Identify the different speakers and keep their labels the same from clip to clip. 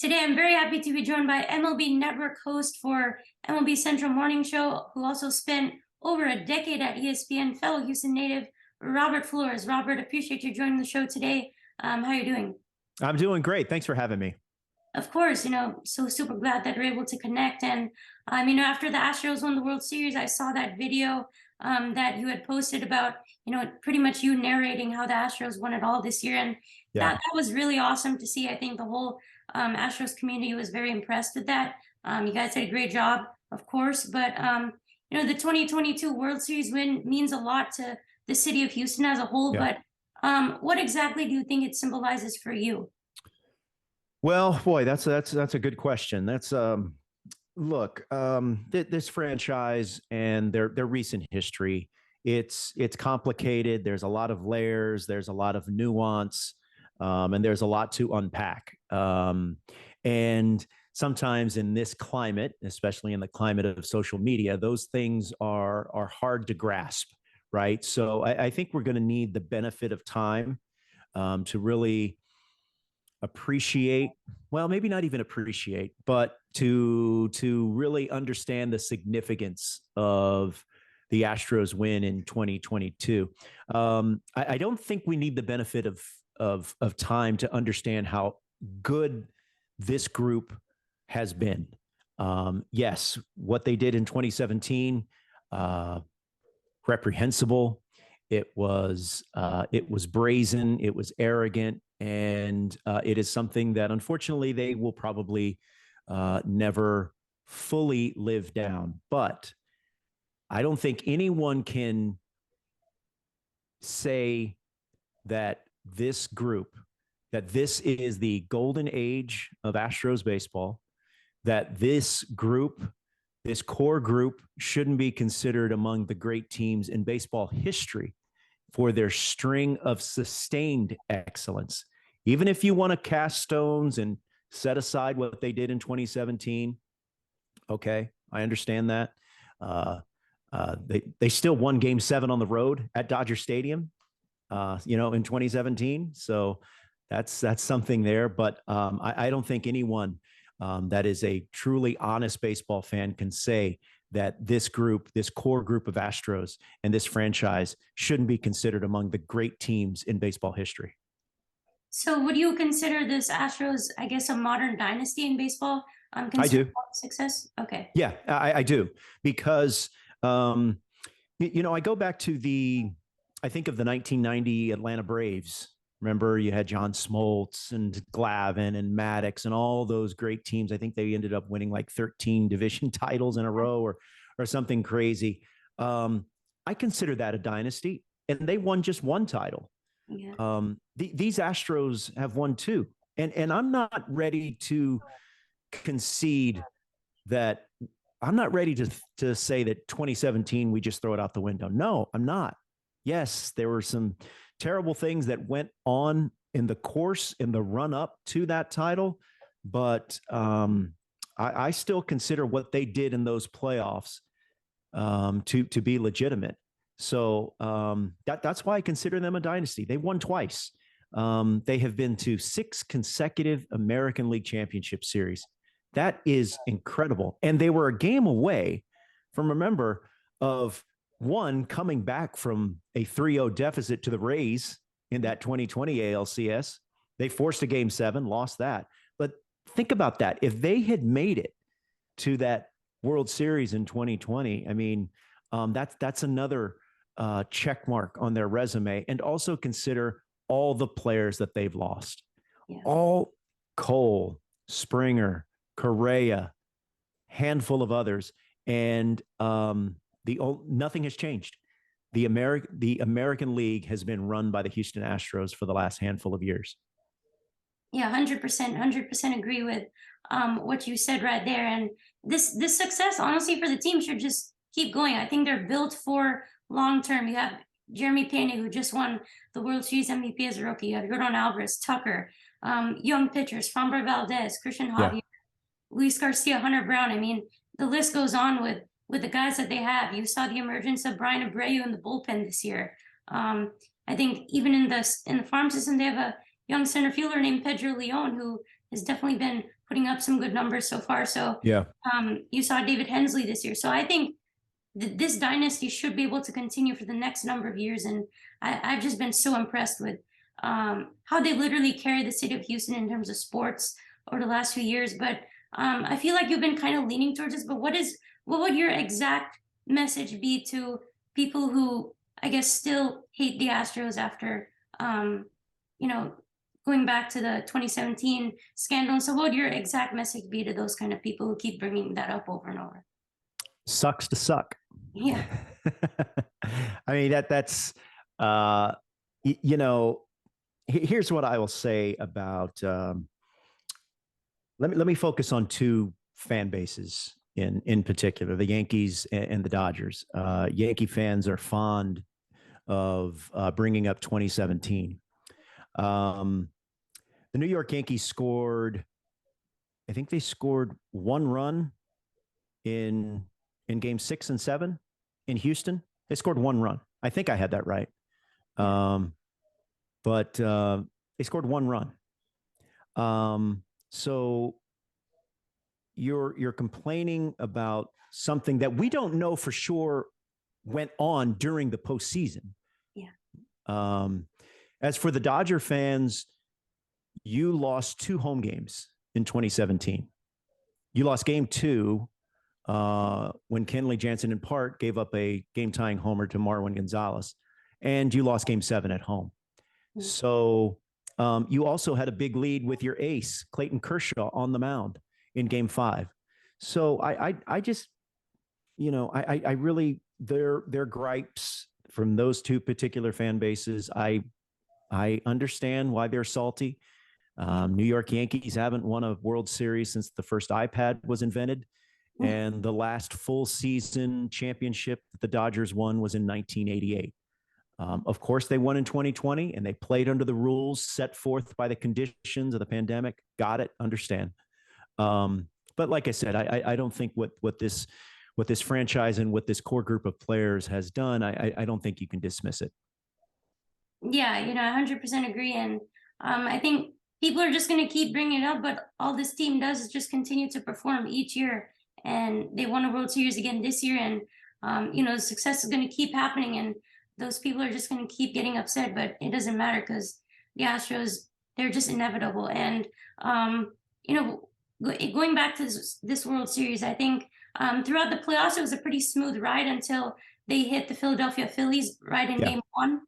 Speaker 1: Today, I'm very happy to be joined by MLB Network host for MLB Central Morning Show, who also spent over a decade at ESPN, fellow Houston native, Robert Flores. Robert, appreciate you joining the show today. How are you doing?
Speaker 2: I'm doing great. Thanks for having me.
Speaker 1: Of course, so super glad that we're able to connect. And, after the Astros won the World Series, I saw that video that you had posted about, pretty much you narrating how the Astros won it all this year. And that was really awesome to see. I think the whole Astros community was very impressed with that. You guys did a great job, of course. But, the 2022 World Series win means a lot to the city of Houston as a whole.
Speaker 2: Yeah.
Speaker 1: But what exactly do you think it symbolizes for you?
Speaker 2: Well, boy, that's a good question. That's look, this franchise and their recent history, it's complicated. There's a lot of layers. There's a lot of nuance, and there's a lot to unpack. And sometimes in this climate, especially in the climate of social media, those things are hard to grasp, right? So I think we're going to need the benefit of time to really appreciate, well, maybe not even appreciate, but to really understand the significance of the Astros win in 2022. I don't think we need the benefit of time to understand how good this group has been. Yes, what they did in 2017, reprehensible. It was brazen. It was arrogant. And it is something that, unfortunately, they will probably never fully live down. But I don't think anyone can say that this group, that this is the golden age of Astros baseball, that this group, this core group, shouldn't be considered among the great teams in baseball history for their string of sustained excellence. Even if you want to cast stones and set aside what they did in 2017, okay, I understand that. They still won Game 7 on the road at Dodger Stadium, in 2017. So that's something there. But I don't think anyone that is a truly honest baseball fan can say that this group, this core group of Astros and this franchise shouldn't be considered among the great teams in baseball history.
Speaker 1: So would you consider this Astros, I guess, a modern dynasty in baseball?
Speaker 2: I do.
Speaker 1: Success? Okay.
Speaker 2: Yeah, I do. Because, I go back to I think of the 1990 Atlanta Braves. Remember, you had John Smoltz and Glavine and Maddox and all those great teams. I think they ended up winning like 13 division titles in a row or something crazy. I consider that a dynasty, and they won just one title. Yeah. These Astros have won two, and I'm not ready to concede that. I'm not ready to say that 2017 we just throw it out the window. No, I'm not. Yes, there were some terrible things that went on in the run up to that title, but I still consider what they did in those playoffs to be legitimate. So that's why I consider them a dynasty. They won twice. They have been to 6 consecutive American League Championship Series. That is incredible. And they were a game away from, remember, of one coming back from a 3-0 deficit to the Rays in that 2020 ALCS. They forced a Game 7, lost that. But think about that. If they had made it to that World Series in 2020, I mean, that's another check mark on their resume. And also consider all the players that they've lost. Yeah. All Cole, Springer, Correa, handful of others, and nothing has changed. The American League has been run by the Houston Astros for the last handful of years.
Speaker 1: Yeah, 100% agree with what you said right there. And this success, honestly, for the team should just keep going. I think they're built for long term. You have Jeremy Pena, who just won the World Series MVP as a rookie. You have Jordan Alvarez, Tucker, young pitchers, Framber Valdez, Christian Javier, Luis Garcia, Hunter Brown. I mean, the list goes on with the guys that they have. You saw the emergence of Brian Abreu in the bullpen this year. I think even in the farm system, they have a young center fielder named Pedro Leon, who has definitely been putting up some good numbers so far. So
Speaker 2: Yeah.
Speaker 1: you saw David Hensley this year. So I think this dynasty should be able to continue for the next number of years. And I've just been so impressed with how they literally carried the city of Houston in terms of sports over the last few years. But I feel like you've been kind of leaning towards this. But what would your exact message be to people who, I guess, still hate the Astros after, you know, going back to the 2017 scandal? So, what would your exact message be to those kind of people who keep bringing that up over and over?
Speaker 2: Sucks to suck.
Speaker 1: Yeah.
Speaker 2: I mean, that's, uh, you know, here's what I will say about, let me focus on two fan bases in particular, the Yankees and the Dodgers. Yankee fans are fond of bringing up 2017. The New York Yankees scored, I think they scored one run in game 6 and 7 in Houston. They scored one run. I think I had that right. But they scored one run. So you're complaining about something that we don't know for sure went on during the postseason.
Speaker 1: Yeah.
Speaker 2: As for the Dodger fans, you lost 2 home games in 2017. You lost game 2 when Kenley Jansen in part gave up a game-tying homer to Marwin Gonzalez, and you lost game 7 at home. Mm-hmm. So you also had a big lead with your ace, Clayton Kershaw, on the mound in game 5. So I just, I really, their gripes from those two particular fan bases, I understand why they're salty. New York Yankees haven't won a World Series since the first iPad was invented. And the last full season championship that the Dodgers won was in 1988. Of course, they won in 2020, and they played under the rules set forth by the conditions of the pandemic. Got it, understand. But like I said, I don't think what this franchise and what this core group of players has done, I don't think you can dismiss it.
Speaker 1: Yeah, I 100% agree. And I think people are just going to keep bringing it up, but all this team does is just continue to perform each year. And they won a World Series again this year. And, the success is going to keep happening. And those people are just going to keep getting upset, but it doesn't matter because the Astros, they're just inevitable. And, going back to this World Series, I think throughout the playoffs, it was a pretty smooth ride until they hit the Philadelphia Phillies right in game 1.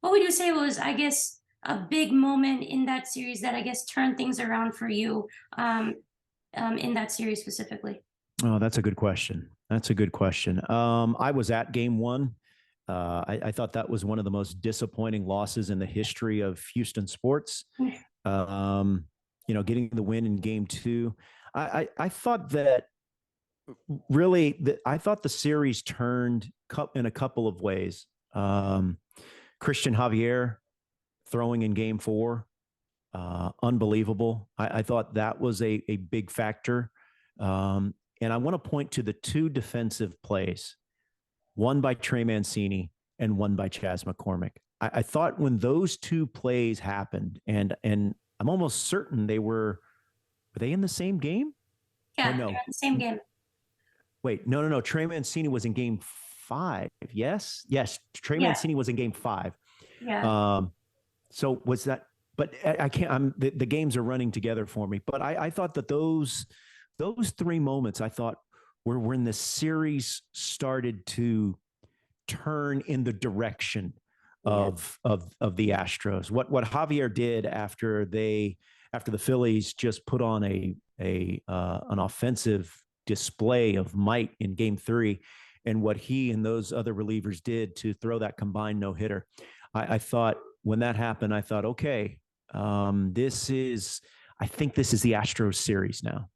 Speaker 1: What would you say was, I guess, a big moment in that series that I guess turned things around for you in that series specifically?
Speaker 2: Oh, that's a good question. I was at game 1. I thought that was one of the most disappointing losses in the history of Houston sports. Getting the win in game 2. I thought that really, I thought the series turned in a couple of ways. Christian Javier throwing in game 4, unbelievable. I thought that was a big factor. And I want to point to the 2 defensive plays, one by Trey Mancini and one by Chas McCormick. I thought when those 2 plays happened, and I'm almost certain were they in the same game?
Speaker 1: Yeah, no? They're in the same game.
Speaker 2: Wait, no. Trey Mancini was in game 5. Yes. Trey Mancini was in game 5.
Speaker 1: Yeah.
Speaker 2: So was that? But I can't. The games are running together for me. But I thought that those 3 moments, I thought, were when the series started to turn in the direction of the Astros. What Javier did after the Phillies just put on an offensive display of might in game 3, and what he and those other relievers did to throw that combined no-hitter. I thought when that happened, I thought, okay, I think this is the Astros series now.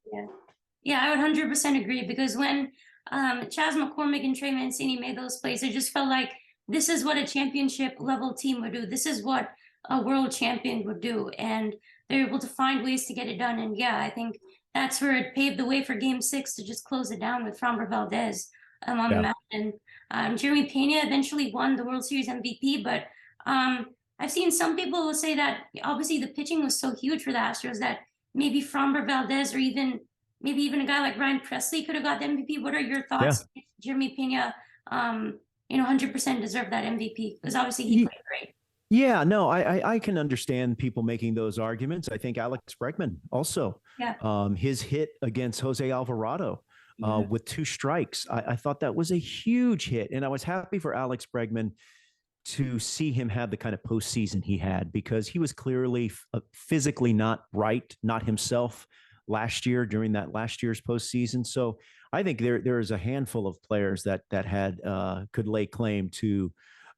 Speaker 1: Yeah, I would 100% agree, because when Chas McCormick and Trey Mancini made those plays, it just felt like this is what a championship level team would do. This is what a world champion would do. And they're able to find ways to get it done. And yeah, I think that's where it paved the way for game 6 to just close it down with Framber Valdez on the mound. And Jeremy Pena eventually won the World Series MVP, but I've seen some people will say that obviously the pitching was so huge for the Astros that maybe Framber Valdez, or maybe even a guy like Ryan Presley could have got the MVP. What are your
Speaker 2: Yeah.
Speaker 1: thoughts? If Jeremy Pena, 100% deserved that MVP, because obviously he
Speaker 2: Ye-
Speaker 1: played great.
Speaker 2: Yeah, no, I can understand people making those arguments. I think Alex Bregman also,
Speaker 1: Yeah.
Speaker 2: his hit against Jose Alvarado
Speaker 1: Mhm.
Speaker 2: with 2 strikes, I thought that was a huge hit, and I was happy for Alex Bregman to see him have the kind of postseason he had, because he was clearly physically not right, not himself last year during that last year's postseason. So I think there is a handful of players that had could lay claim to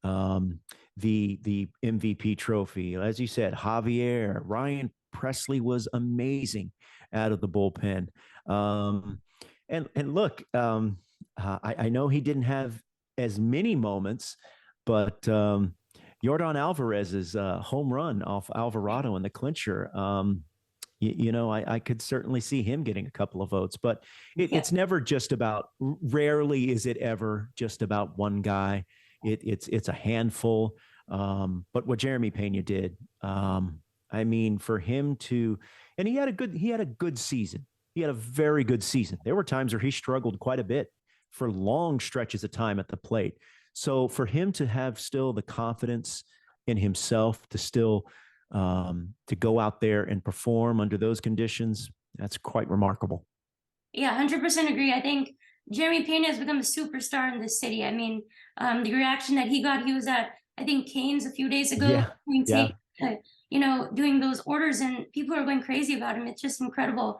Speaker 2: um, the MVP trophy. As you said, Javier, Ryan Presley was amazing out of the bullpen. Um, and look, I know he didn't have as many moments, but Yordan Alvarez's home run off Alvarado in the clincher, I could certainly see him getting a couple of votes, but
Speaker 1: Yeah.
Speaker 2: it's never just about, rarely is it ever just about one guy. It's a handful. But what Jeremy Pena did, I mean, for him to, and he had a good season. He had a very good season. There were times where he struggled quite a bit for long stretches of time at the plate. So for him to have still the confidence in himself to still to go out there and perform under those conditions, that's quite remarkable.
Speaker 1: Yeah, 100% agree. I think Jeremy Pena has become a superstar in this city. I mean, the reaction that he got, he was at, I think, Canes a few days ago,
Speaker 2: Yeah,
Speaker 1: doing
Speaker 2: yeah.
Speaker 1: doing those orders, and people are going crazy about him. It's just incredible.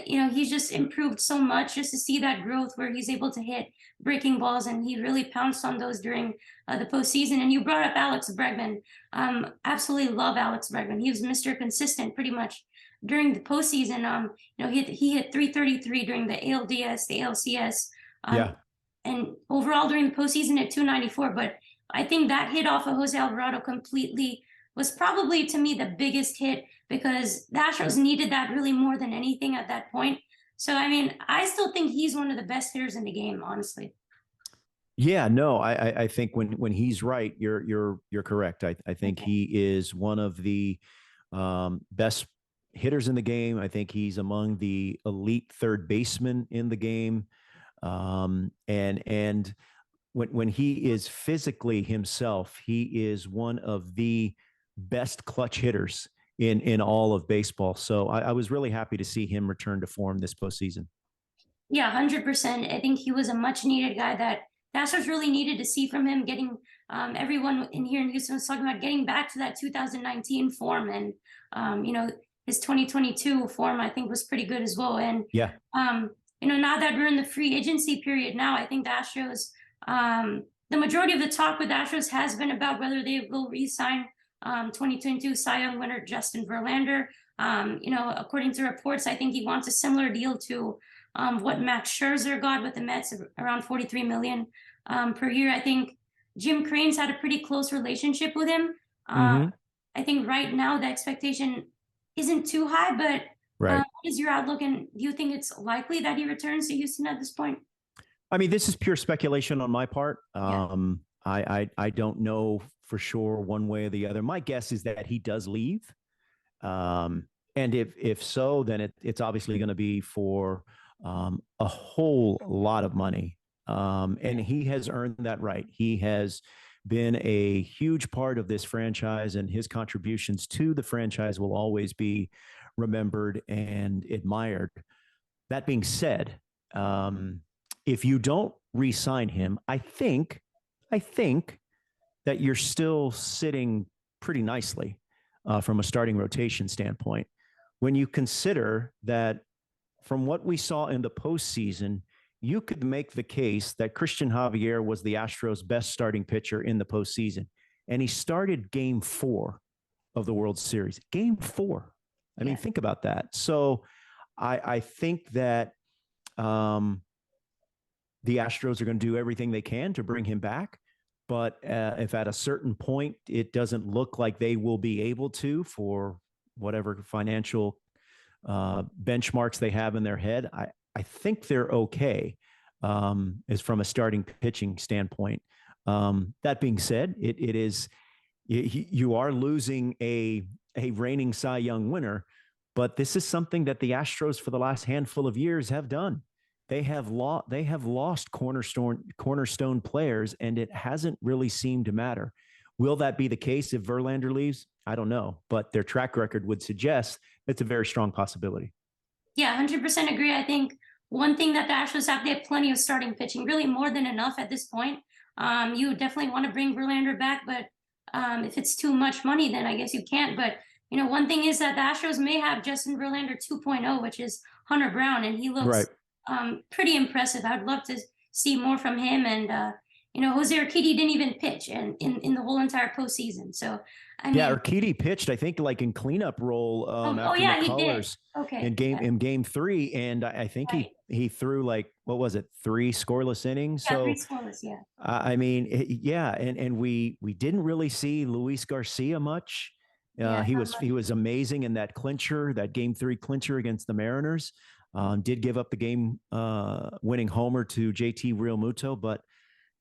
Speaker 1: He's just improved so much, just to see that growth where he's able to hit breaking balls, and he really pounced on those during the postseason. And you brought up Alex Bregman. Absolutely love Alex Bregman. He was Mr. Consistent pretty much during the postseason. He hit 333 during the ALDS, the ALCS,
Speaker 2: Yeah.
Speaker 1: and overall during the postseason at 294. But I think that hit off of Jose Alvarado completely was probably, to me, the biggest hit, because the Astros needed that really more than anything at that point. So I mean, I still think he's one of the best hitters in the game, honestly.
Speaker 2: Yeah, no, I think when he's right, you're correct. I think
Speaker 1: Okay.
Speaker 2: he is one of the best hitters in the game. I think he's among the elite third basemen in the game. And when he is physically himself, he is one of the best clutch hitters in all of baseball. So I was really happy to see him return to form this postseason.
Speaker 1: Yeah, 100%. I think he was a much needed guy that the Astros really needed to see from him. Getting everyone in here in Houston was talking about getting back to that 2019 form, and his 2022 form I think was pretty good as well. And
Speaker 2: Yeah.
Speaker 1: now that we're in the free agency period now, I think the Astros, the majority of the talk with the Astros has been about whether they will re-sign 2022 Cy Young winner Justin Verlander. According to reports, I think he wants a similar deal to what Max Scherzer got with the Mets, around 43 million per year. I think Jim Crane's had a pretty close relationship with him.
Speaker 2: Mm-hmm.
Speaker 1: I think right now the expectation isn't too high, but
Speaker 2: Right.
Speaker 1: what is your outlook, and do you think it's likely that he returns to Houston at this point?
Speaker 2: I mean, this is pure speculation on my part.
Speaker 1: Yeah.
Speaker 2: I don't know for sure one way or the other. My guess is that he does leave. And if so, then it's obviously going to be for a whole lot of money. And he has earned that right. He has been a huge part of this franchise, and his contributions to the franchise will always be remembered and admired. That being said, if you don't re-sign him, I think that you're still sitting pretty nicely from a starting rotation standpoint. When you consider that from what we saw in the postseason, you could make the case that Christian Javier was the Astros' best starting pitcher in the postseason. And he started game 4 of the World Series. Game 4. I mean, think about that. So I think that the Astros are going to do everything they can to bring him back. But if at a certain point it doesn't look like they will be able to, for whatever financial benchmarks they have in their head, I think they're okay as from a starting pitching standpoint. That being said, it is you are losing a reigning Cy Young winner, But this is something that the Astros for the last handful of years have done. They have lost cornerstone players, and it hasn't really seemed to matter. Will that be the case if Verlander leaves? I don't know, but their track record would suggest it's a very strong possibility.
Speaker 1: Yeah, 100% agree. I think one thing that the Astros have, they have plenty of starting pitching, really more than enough at this point. You definitely want to bring Verlander back, but if it's too much money, then I guess you can't. But one thing is that the Astros may have Justin Verlander 2.0, which is Hunter Brown, and he
Speaker 2: Right.
Speaker 1: looks pretty impressive. I'd love to see more from him. And Jose Urquidy didn't even pitch in the whole entire postseason. So I
Speaker 2: Yeah,
Speaker 1: mean,
Speaker 2: Urquidy pitched, I think, like in cleanup role
Speaker 1: oh
Speaker 2: after
Speaker 1: yeah, he did.
Speaker 2: McCullers
Speaker 1: Okay,
Speaker 2: in game three, and I think
Speaker 1: right.
Speaker 2: he threw like, what was it, 3 scoreless innings.
Speaker 1: Yeah, three
Speaker 2: So
Speaker 1: scoreless. Yeah,
Speaker 2: I mean, yeah, and we didn't really see Luis Garcia much.
Speaker 1: yeah,
Speaker 2: He was amazing in that clincher, that game three clincher against the Mariners. Did give up the game winning homer to JT Realmuto, but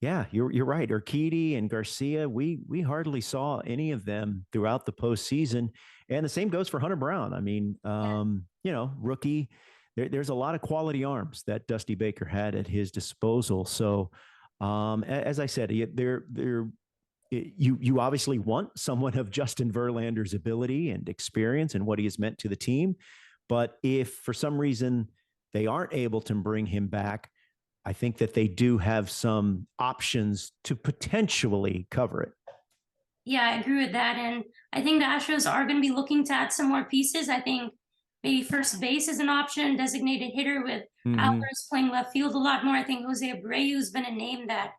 Speaker 2: yeah, you're right. Urquidy and Garcia, we hardly saw any of them throughout the postseason, and the same goes for Hunter Brown. I mean,
Speaker 1: yeah.
Speaker 2: rookie. There's a lot of quality arms that Dusty Baker had at his disposal. So, as I said, you obviously want someone of Justin Verlander's ability and experience and what he has meant to the team. But if for some reason they aren't able to bring him back, I think that they do have some options to potentially cover it.
Speaker 1: Yeah, I agree with that. And I think the Astros are going to be looking to add some more pieces. I think maybe first base is an option, designated hitter with
Speaker 2: Mm-hmm.
Speaker 1: Alvarez playing left field a lot more. I think Jose Abreu's been a name that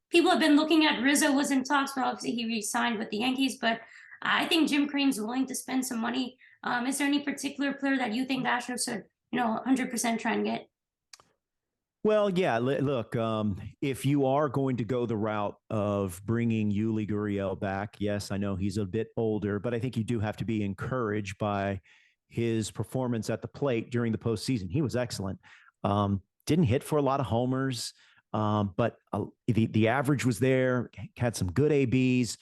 Speaker 1: people have been looking at. Rizzo was in talks, but obviously he re-signed with the Yankees. But I think Jim Crane's willing to spend some money. Is there any particular player that you think the Astros should, 100% try and get?
Speaker 2: Well, yeah. Look, if you are going to go the route of bringing Yuli Gurriel back, yes, I know he's a bit older, but I think you do have to be encouraged by his performance at the plate during the postseason. He was excellent. Didn't hit for a lot of homers, but the average was there. Had some good ABs,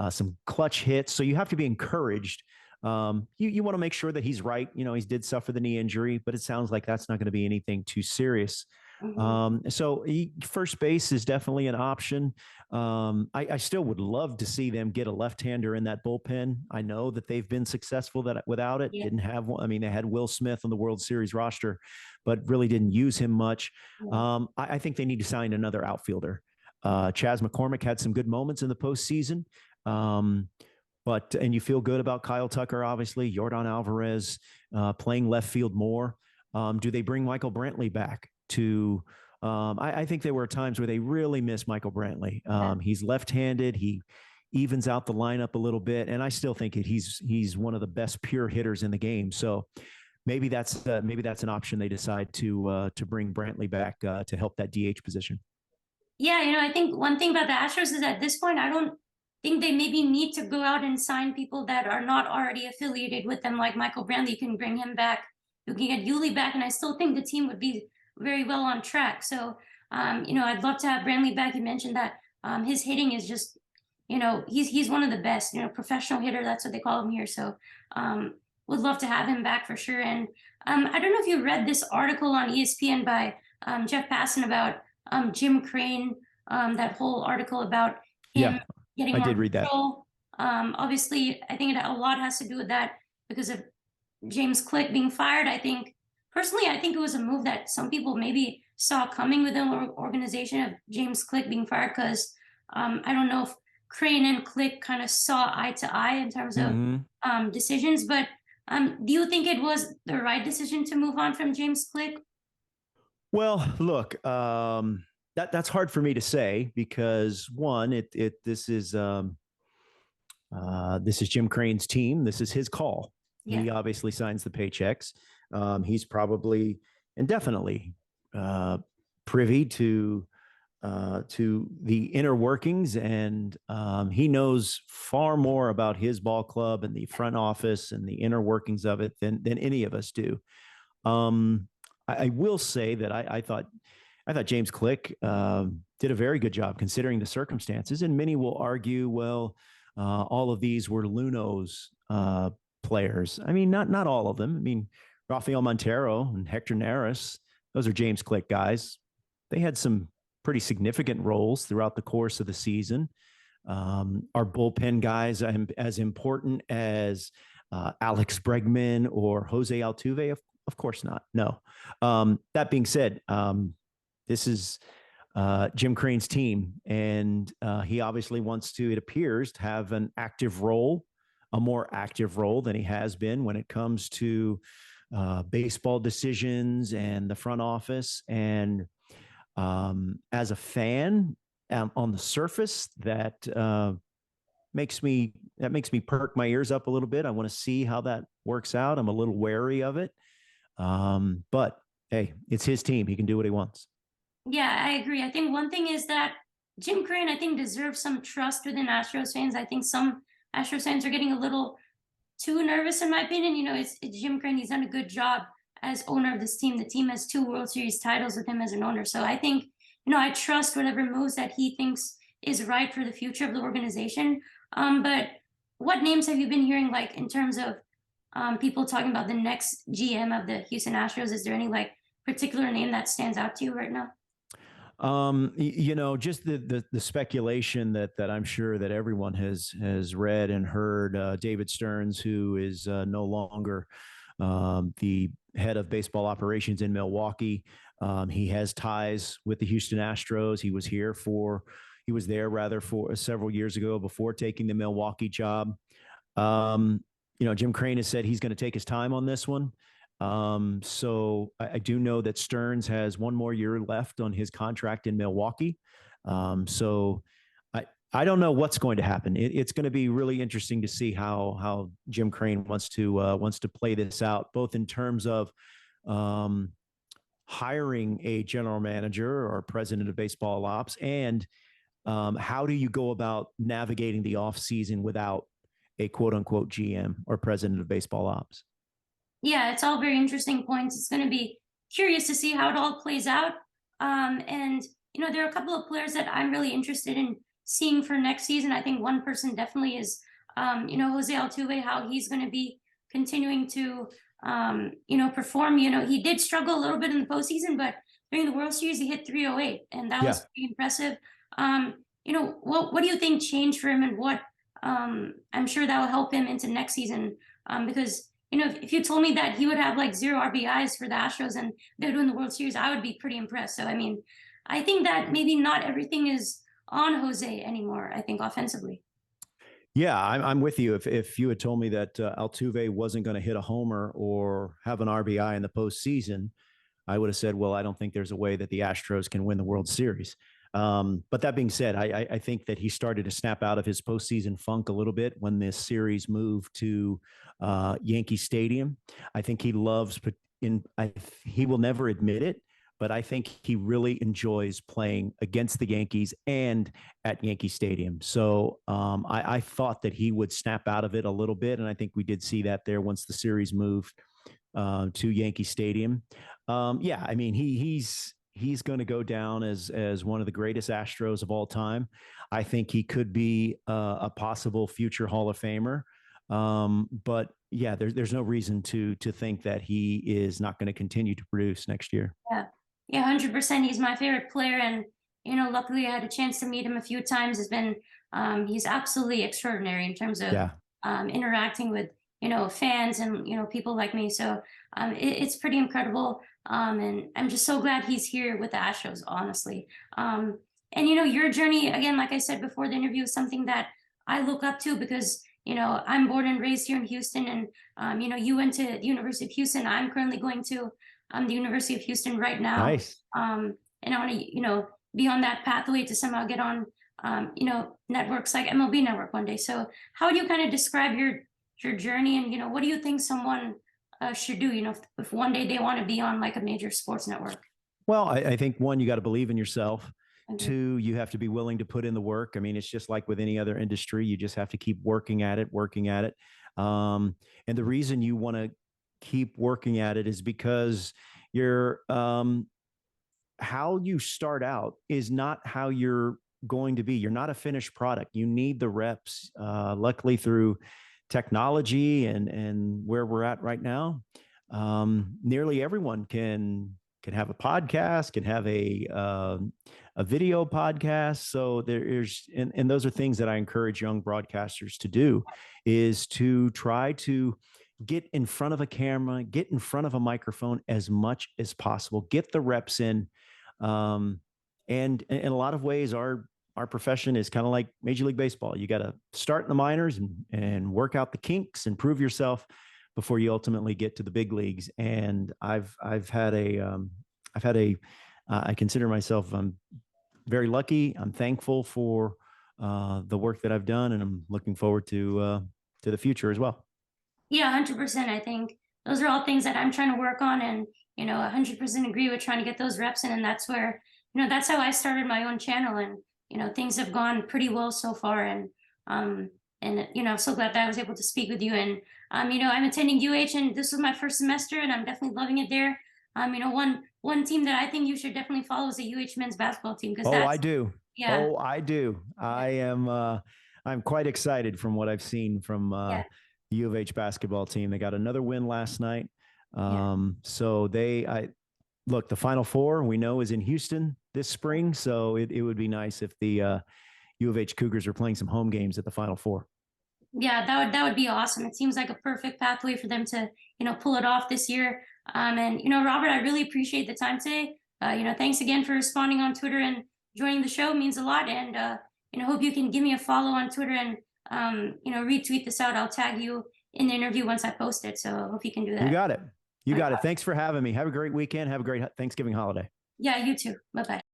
Speaker 2: some clutch hits. So you have to be encouraged. You want to make sure that he's right. He did suffer the knee injury, but it sounds like that's not going to be anything too serious.
Speaker 1: Mm-hmm.
Speaker 2: So first base is definitely an option. I still would love to see them get a left-hander in that bullpen. I know that they've been successful without it.
Speaker 1: Yeah.
Speaker 2: Didn't have one. I mean, they had Will Smith on the World Series roster, but really didn't use him much.
Speaker 1: Yeah.
Speaker 2: I think they need to sign another outfielder. Chas McCormick had some good moments in the postseason. And you feel good about Kyle Tucker, obviously, Yordan Alvarez playing left field more. Do they bring Michael Brantley back to? I think there were times where they really missed Michael Brantley. He's left-handed. He evens out the lineup a little bit, and I still think he's one of the best pure hitters in the game. So maybe that's an option they decide to bring Brantley back to help that DH position.
Speaker 1: Yeah, I think one thing about the Astros is at this point, I don't think they maybe need to go out and sign people that are not already affiliated with them, like Michael Brantley. You can bring him back. You can get Yuli back, and I still think the team would be very well on track. So, I'd love to have Brantley back. You mentioned that his hitting is just, he's one of the best, professional hitter. That's what they call him here. So, would love to have him back for sure. And I don't know if you read this article on ESPN by Jeff Passan about Jim Crane, that whole article about him
Speaker 2: Yeah,
Speaker 1: getting
Speaker 2: I
Speaker 1: more
Speaker 2: did read that.
Speaker 1: control. Obviously, I think a lot has to do with that because of James Click being fired. I think personally, I think it was a move that some people maybe saw coming within the organization of James Click being fired because I don't know if Crane and Click kind of saw eye to eye in terms of decisions, but do you think it was the right decision to move on from James Click?
Speaker 2: Well, look, that's hard for me to say because one, this is Jim Crane's team. This is his call.
Speaker 1: Yeah.
Speaker 2: He obviously signs the paychecks. He's probably and definitely privy to the inner workings, and he knows far more about his ball club and the front office and the inner workings of it than any of us do. I will say that I thought James Click did a very good job considering the circumstances, and many will argue, well, all of these were Luno's players. I mean, not all of them. I mean, Rafael Montero and Hector Neris, those are James Click guys. They had some pretty significant roles throughout the course of the season. Are bullpen guys as important as Alex Bregman or Jose Altuve? Of course not. No. That being said, this is Jim Crane's team, and he obviously wants to, it appears, to have an active role, a more active role than he has been when it comes to baseball decisions and the front office. And as a fan, on the surface, that makes me perk my ears up a little bit. I want to see how that works out. I'm a little wary of it, but hey, it's his team. He can do what he wants.
Speaker 1: Yeah, I agree. I think one thing is that Jim Crane, I think, deserves some trust within Astros fans. I think some Astros fans are getting a little too nervous, in my opinion. It's Jim Crane. He's done a good job as owner of this team. The team has 2 World Series titles with him as an owner. So I think, I trust whatever moves that he thinks is right for the future of the organization. But what names have you been hearing, like, in terms of people talking about the next GM of the Houston Astros? Is there any, like, particular name that stands out to you right now?
Speaker 2: Just the speculation that I'm sure that everyone has read and heard. David Stearns, who is no longer the head of baseball operations in Milwaukee. He has ties with the Houston Astros. He was there rather for several years ago before taking the Milwaukee job. Jim Crane has said he's going to take his time on this one. So I do know that Stearns has 1 more year left on his contract in Milwaukee. So I don't know what's going to happen. It's going to be really interesting to see how Jim Crane wants to play this out, both in terms of hiring a general manager or president of baseball ops, and how do you go about navigating the off season without a quote unquote GM or president of baseball ops.
Speaker 1: Yeah, it's all very interesting points. It's going to be curious to see how it all plays out. And there are a couple of players that I'm really interested in seeing for next season. I think one person definitely is, Jose Altuve, how he's going to be continuing to, perform. He did struggle a little bit in the postseason, but during the World Series, he hit 308, and that was pretty impressive. What do you think changed for him, and what I'm sure that will help him into next season? Because if you told me that he would have like 0 RBIs for the Astros and they're doing the World Series, I would be pretty impressed. So, I mean, I think that maybe not everything is on Jose anymore, I think, offensively.
Speaker 2: Yeah, I'm with you. If you had told me that Altuve wasn't going to hit a homer or have an RBI in the postseason, I would have said, well, I don't think there's a way that the Astros can win the World Series. But that being said, I think that he started to snap out of his postseason funk a little bit when this series moved to Yankee Stadium. I think he loves he will never admit it, but I think he really enjoys playing against the Yankees and at Yankee Stadium. So I thought that he would snap out of it a little bit, and I think we did see that there once the series moved to Yankee Stadium. Yeah, I mean, he's going to go down as one of the greatest Astros of all time. I think he could be a possible future Hall of Famer. But yeah, there's no reason to think that he is not going to continue to produce next year.
Speaker 1: Yeah, 100%. He's my favorite player, and luckily I had a chance to meet him a few times. He's absolutely extraordinary in terms of interacting with fans and people like me. So it's pretty incredible. And I'm just so glad he's here with the Astros, honestly. And your journey, again, like I said before the interview, is something that I look up to because I'm born and raised here in Houston, and you went to the University of Houston. I'm currently going to the University of Houston right now.
Speaker 2: Nice.
Speaker 1: And I want to be on that pathway to somehow get on networks like MLB Network one day. So how would you kind of describe your journey, and what do you think someone should do, if one day they want to be on like a major sports network?
Speaker 2: Well, I think, one, you got to believe in yourself.
Speaker 1: Okay.
Speaker 2: 2, you have to be willing to put in the work. I mean, it's just like with any other industry. You just have to keep working at it. And the reason you want to keep working at it is because you're how you start out is not how you're going to be. You're not a finished product. You need the reps. Luckily, through technology and where we're at right now, nearly everyone can have a podcast, can have a video podcast. So there's and those are things that I encourage young broadcasters to do, is to try to get in front of a camera, get in front of a microphone as much as possible, get the reps in. And in a lot of ways, our profession is kind of like Major League Baseball. You got to start in the minors and work out the kinks and prove yourself before you ultimately get to the big leagues. And I've had I consider myself, very lucky. I'm thankful for the work that I've done, and I'm looking forward to the future as well.
Speaker 1: Yeah, 100%. I think those are all things that I'm trying to work on, and 100% agree with trying to get those reps in. And that's where, that's how I started my own channel, and things have gone pretty well so far. And I'm so glad that I was able to speak with you. And I'm attending UH, and this was my first semester, and I'm definitely loving it there. One team that I think you should definitely follow is the UH men's basketball team, because
Speaker 2: Oh,
Speaker 1: that's
Speaker 2: I do.
Speaker 1: yeah,
Speaker 2: Oh, I do. I am. I'm quite excited from what I've seen from
Speaker 1: yeah,
Speaker 2: the U of H basketball team. They got another win last night.
Speaker 1: yeah.
Speaker 2: So I look. The Final Four we know is in Houston this spring. So it would be nice if the U of H Cougars are playing some home games at the Final Four.
Speaker 1: Yeah, that would be awesome. It seems like a perfect pathway for them to, pull it off this year. And Robert, I really appreciate the time today. Thanks again for responding on Twitter and joining the show. It means a lot. And hope you can give me a follow on Twitter and retweet this out. I'll tag you in the interview once I post it. So I hope you can do that.
Speaker 2: You got it. You
Speaker 1: All
Speaker 2: got
Speaker 1: right.
Speaker 2: it. Thanks for having me. Have a great weekend. Have a great Thanksgiving holiday.
Speaker 1: Yeah, you too. Bye bye.